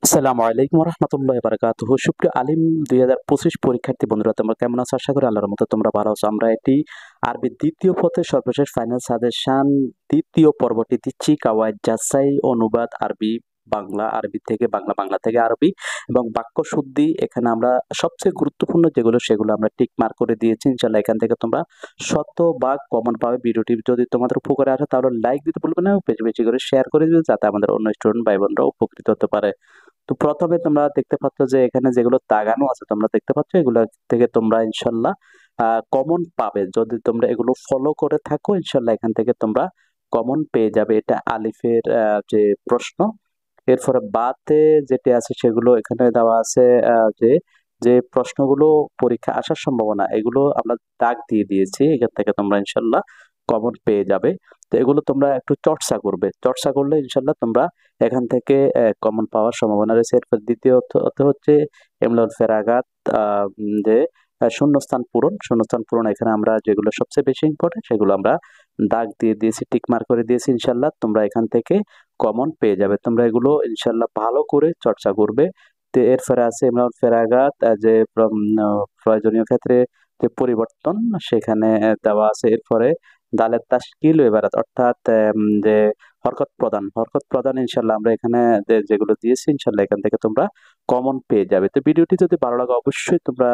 আসসালামু আলাইকুম রহমতুল্লাহ বারাকাতুহু। সুপ্রিয় আলিম 2025 পরীক্ষার্থী বন্ধুরা, তোমরা কেমন আছো? আশা করি আল্লাহর মতো তোমরা ভালো আছো। আমরা এটি আরবির দ্বিতীয় পথে সর্বশেষ ফাইনাল সাজেশন দ্বিতীয় পর্বটি দিচ্ছি। কাওয়াইদ যাচাই, অনুবাদ আরবি বাংলা, আরবি থেকে বাংলা, বাংলা থেকে আরবি এবং বাক্য শুদ্ধি। এখানে আমরা সবচেয়ে গুরুত্বপূর্ণ যেগুলো সেগুলো আমরা টিক মার্ক করে দিয়েছি। ইনশাআল্লাহ এখান থেকে তোমরা শতভাগ কমন পাবে। ভিডিওটি যদি তোমাদের উপকারে আসে তাহলে লাইক দিতে ভুলবে না, বেশি বেশি করে শেয়ার করে দিবে যাতে আমাদের অন্য স্টুডেন্ট ভাই বোনরা উপকৃত হতে পারে। তো প্রথমে তোমরা দেখতে পাচ্ছ যে এখানে যেগুলো দাগানো আছে তোমরা দেখতে পাচ্ছ, এগুলো থেকে তোমরা ইনশাল্লাহ কমন পাবে। যদি তোমরা এগুলো ফলো করে থাকো ইনশাল্লাহ এখান থেকে তোমরা কমন পেয়ে যাবে। এটা আলিফের যে প্রশ্ন। এরপরে বাতে যেটি আছে সেগুলো এখানে দেওয়া আছে, যে যে প্রশ্নগুলো পরীক্ষা আসার সম্ভাবনা এগুলো আমরা দাগ দিয়ে দিয়েছি। এখান থেকে তোমরা ইনশাল্লাহ কমন পেয়ে যাবে। তো এগুলো তোমরা একটু চর্চা করবে, চর্চা করলে ইনশাল্লাহ তোমরা এখান থেকে কমন পাওয়ার সম্ভাবনা রয়েছে। এরপর দ্বিতীয়ত হচ্ছে এমলাউল ফেরাগাত, যে শূন্যস্থান পূরণ। শূন্যস্থান পূরণ এখানে আমরা যেগুলো সবচেয়ে বেশি ইম্পর্টেন্ট সেগুলো আমরা দাগ দিয়ে দিয়েছি, টিক মার্ক করে দিয়েছি। ইনশাল্লাহ তোমরা এখান থেকে কমন পেয়ে যাবে। তোমরা এগুলো ইনশাল্লাহ ভালো করে চর্চা করবে। তো এরপরে আছে ইমরান ফেরাগাত, যে প্রয়োজনীয় ক্ষেত্রে যে পরিবর্তন সেখানে দেওয়া আছে। এরপরে দালের তাশকিল ও ইবারাত, অর্থাৎ যে হরকত প্রদান ইনশাল্লাহ আমরা এখানে যেগুলো দিয়েছি ইনশাল্লাহ এখান থেকে তোমরা কমন পেয়ে যাবে। তো ভিডিওটি যদি ভালো লাগে অবশ্যই তোমরা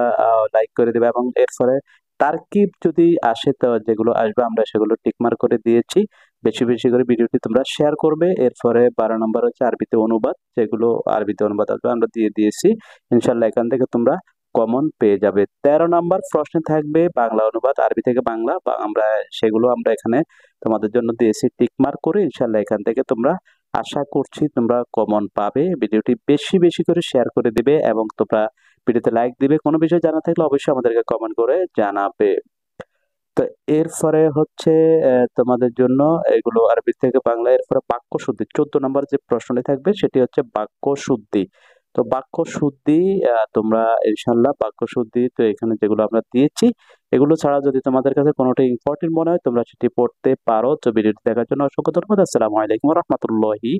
লাইক করে দেবে এবং এরপরে তারকিব যদি আসে তো যেগুলো আসবে আমরা সেগুলো টিকমার্ক করে দিয়েছি। বেশি বেশি করে ভিডিওটি তোমরা শেয়ার করবে। এরপরে 12 নম্বর হচ্ছে আরবিতে অনুবাদ, যেগুলো আরবিতে অনুবাদ আসবে আমরা দিয়ে দিয়েছি। ইনশাল্লাহ এখান থেকে তোমরা কমন পেয়ে যাবে। 13 নম্বর প্রশ্নে থাকবে বাংলা অনুবাদ, আরবি থেকে বাংলা, বা আমরা সেগুলো আমরা এখানে তোমাদের জন্য দিয়েছি টিক মার্ক করে। ইনশাল্লাহ এখান থেকে তোমরা আশা করছি তোমরা কমন পাবে। ভিডিওটি বেশি বেশি করে শেয়ার করে দিবে এবং তোমরা ভিডিওতে লাইক দিবে। কোনো বিষয় জানা থাকলে অবশ্যই আমাদেরকে কমেন্ট করে জানাবে। তো এরপরে হচ্ছে তোমাদের জন্য এগুলো আরবি থেকে বাংলা। এরপরে বাক্য শুদ্ধি 14 নম্বর যে প্রশ্নটি থাকবে সেটি হচ্ছে বাক্য শুদ্ধি। তো বাক্য শুদ্ধি তোমরা ইনশাল্লাহ বাক্য শুদ্ধি তো এখানে যেগুলো আমরা দিয়েছি এগুলো ছাড়া যদি তোমাদের কাছে কোনোটা ইম্পর্টেন্ট মনে হয় তোমরা সেটি পড়তে পারো। তো ভিডিওটি দেখার জন্য অসংখ্য ধন্যবাদ। আসসালামু আলাইকুম রহমতুল্লাহি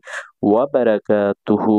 ওয়া বারাকাতুহু।